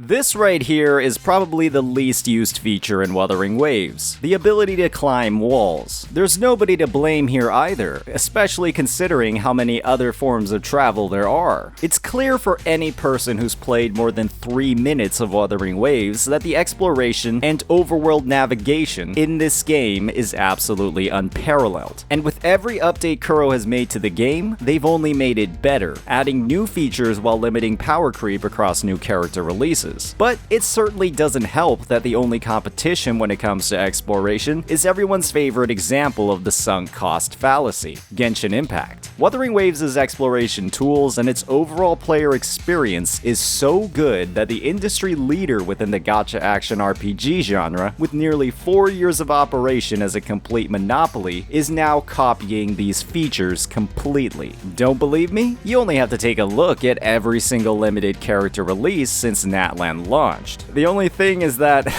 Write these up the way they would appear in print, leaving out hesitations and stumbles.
This right here is probably the least used feature in Wuthering Waves, the ability to climb walls. There's nobody to blame here either, especially considering how many other forms of travel there are. It's clear for any person who's played more than 3 minutes of Wuthering Waves that the exploration and overworld navigation in this game is absolutely unparalleled. And with every update Kuro has made to the game, they've only made it better, adding new features while limiting power creep across new character releases. But it certainly doesn't help that the only competition when it comes to exploration is everyone's favorite example of the sunk cost fallacy, Genshin Impact. Wuthering Waves' exploration tools and its overall player experience is so good that the industry leader within the Gacha action RPG genre, with nearly 4 years of operation as a complete monopoly, is now copying these features completely. Don't believe me? You only have to take a look at every single limited character release since Natlan launched. The only thing is that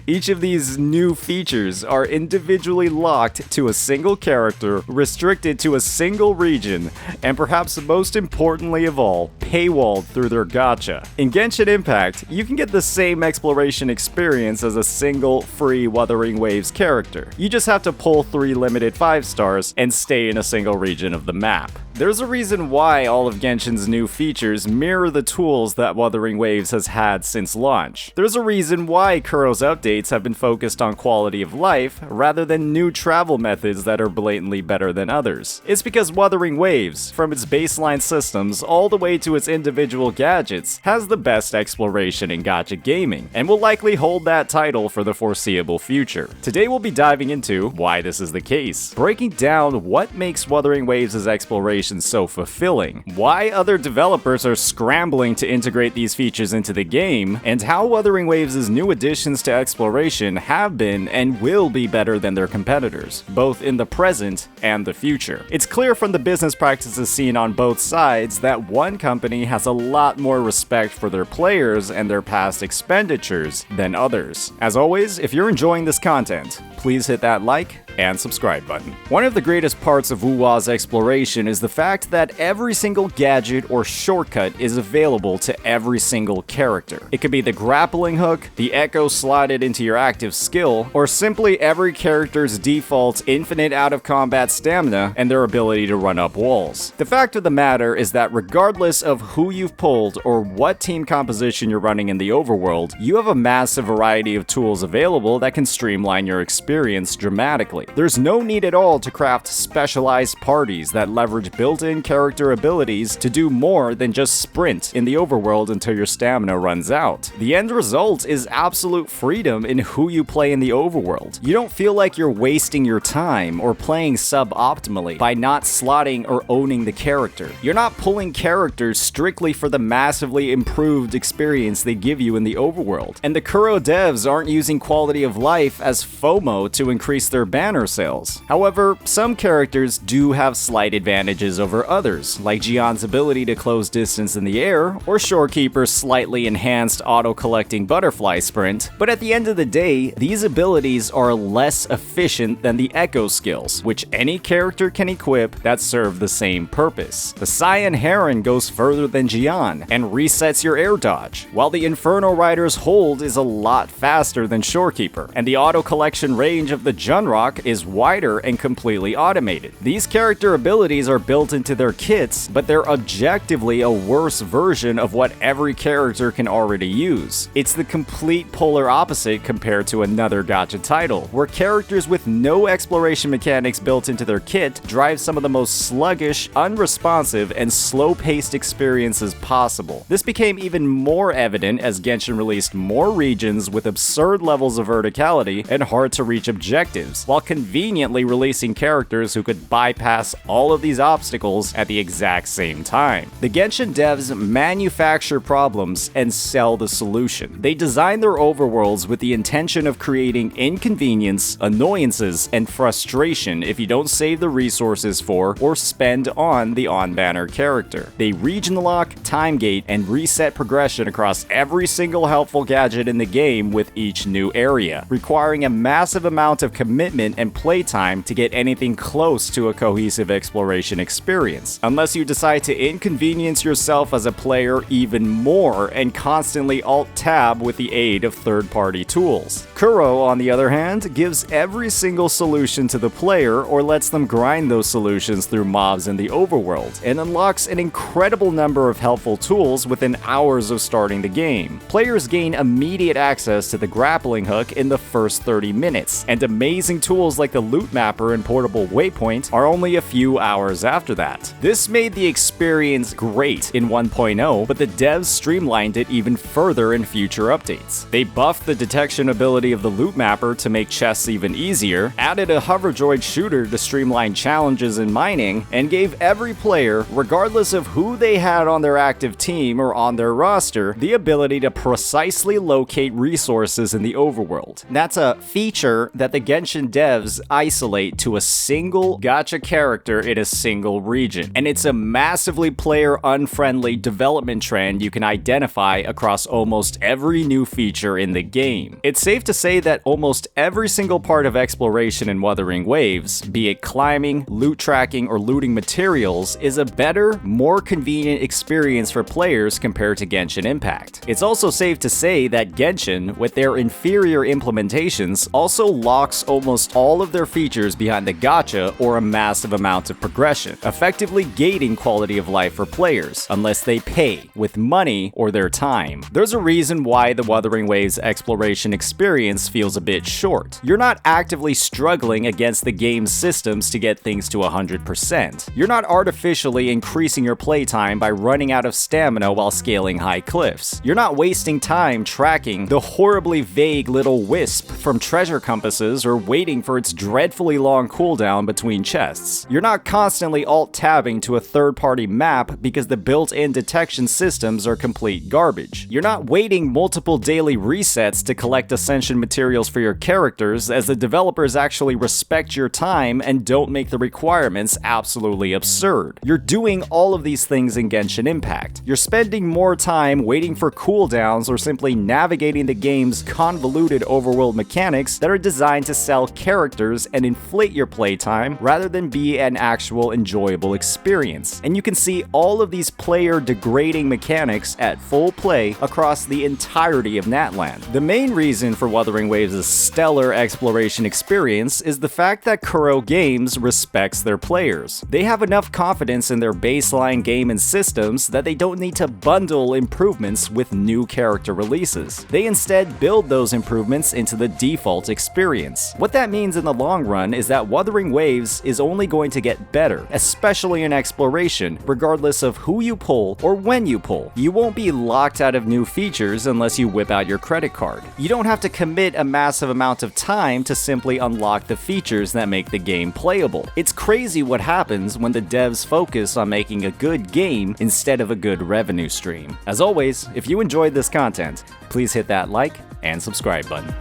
each of these new features are individually locked to a single character, restricted to a single region, and perhaps most importantly of all, paywalled through their gacha. In Genshin Impact, you can get the same exploration experience as a single free Wuthering Waves character. You just have to pull 3 limited 5 stars and stay in a single region of the map. There's a reason why all of Genshin's new features mirror the tools that Wuthering Waves has had since launch. There's a reason why Kuro's updates have been focused on quality of life rather than new travel methods that are blatantly better than others. It's because Wuthering Waves, from its baseline systems all the way to its individual gadgets, has the best exploration in gacha gaming, and will likely hold that title for the foreseeable future. Today we'll be diving into why this is the case, breaking down what makes Wuthering Waves' exploration so fulfilling, why other developers are scrambling to integrate these features into the game, and how Wuthering Waves' new additions to exploration have been and will be better than their competitors, both in the present and the future. It's clear from the business practices seen on both sides that one company has a lot more respect for their players and their past expenditures than others. As always, if you're enjoying this content, please hit that like and subscribe button. One of the greatest parts of WuWa's exploration is the fact that every single gadget or shortcut is available to every single character. It could be the grappling hook, the echo slotted into your active skill, or simply every character's default infinite out of combat stamina and their ability to run up walls. The fact of the matter is that regardless of who you've pulled or what team composition you're running in the overworld, you have a massive variety of tools available that can streamline your experience dramatically. There's no need at all to craft specialized parties that leverage built-in character abilities to do more than just sprint in the overworld until your stamina runs out. The end result is absolute freedom in who you play in the overworld. You don't feel like you're wasting your time or playing suboptimally by not slotting or owning the character. You're not pulling characters strictly for the massively improved experience they give you in the overworld. And the Kuro devs aren't using quality of life as FOMO to increase their banner sales. However, some characters do have slight advantages over others, like Jian's ability to close distance in the air, or Shorekeeper's slightly enhanced auto-collecting butterfly sprint, but at the end of the day, these abilities are less efficient than the echo skills, which any character can equip that serve the same purpose. The Cyan Heron goes further than Jian, and resets your air dodge, while the Inferno Rider's hold is a lot faster than Shorekeeper, and the auto-collection range of the Junrock is wider and completely automated. These character abilities are built into their kits, but they're objectively a worse version of what every character can already use. It's the complete polar opposite compared to another gacha title, where characters with no exploration mechanics built into their kit drive some of the most sluggish, unresponsive, and slow-paced experiences possible. This became even more evident as Genshin released more regions with absurd levels of verticality and hard-to-reach objectives, while conveniently releasing characters who could bypass all of these obstacles at the exact same time. The Genshin devs manufacture problems and sell the solution. They design their overworld overworlds with the intention of creating inconvenience, annoyances, and frustration if you don't save the resources for or spend on the on-banner character. They region lock, time gate, and reset progression across every single helpful gadget in the game with each new area, requiring a massive amount of commitment and playtime to get anything close to a cohesive exploration experience, unless you decide to inconvenience yourself as a player even more and constantly alt-tab with the aid of third-party tools. Kuro, on the other hand, gives every single solution to the player or lets them grind those solutions through mobs in the overworld, and unlocks an incredible number of helpful tools within hours of starting the game. Players gain immediate access to the grappling hook in the first 30 minutes, and amazing tools like the loot mapper and portable waypoint are only a few hours after that. This made the experience great in 1.0, but the devs streamlined it even further in future updates. They buffed the detection ability of the loot mapper to make chests even easier, added a hover droid shooter to streamline challenges in mining, and gave every player, regardless of who they had on their active team or on their roster, the ability to precisely locate resources in the overworld. That's a feature that the Genshin devs isolate to a single gacha character in a single region, and it's a massively player-unfriendly development trend you can identify across almost every new feature in the game. It's safe to say that almost every single part of exploration in Wuthering Waves, be it climbing, loot tracking, or looting materials, is a better, more convenient experience for players compared to Genshin Impact. It's also safe to say that Genshin, with their inferior implementations, also locks almost all of their features behind the gacha or a massive amount of progression, effectively gating quality of life for players, unless they pay with money or their time. There's a reason why the Wuthering Waves exploration experience feels a bit short. You're not actively struggling against the game's systems to get things to 100%. You're not artificially increasing your playtime by running out of stamina while scaling high cliffs. You're not wasting time tracking the horribly vague little wisp from treasure compasses or waiting for its dreadfully long cooldown between chests. You're not constantly alt-tabbing to a third-party map because the built-in detection systems are complete garbage. You're not waiting multiple daily resets to collect ascension materials for your characters, as the developers actually respect your time and don't make the requirements absolutely absurd. You're doing all of these things in Genshin Impact. You're spending more time waiting for cooldowns or simply navigating the game's convoluted overworld mechanics that are designed to sell characters and inflate your playtime rather than be an actual enjoyable experience. And you can see all of these player-degrading mechanics at full play across the entirety of Natlan. The main reason for Wuthering Waves' stellar exploration experience is the fact that Kuro Games respects their players. They have enough confidence in their baseline game and systems that they don't need to bundle improvements with new character releases. They instead build those improvements into the default experience. What that means in the long run is that Wuthering Waves is only going to get better, especially in exploration, regardless of who you pull or when you pull. You won't be locked out of new features unless you whip out your credit card. You don't have to commit a massive amount of time to simply unlock the features that make the game playable. It's crazy what happens when the devs focus on making a good game instead of a good revenue stream. As always, if you enjoyed this content, please hit that like and subscribe button.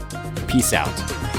Peace out.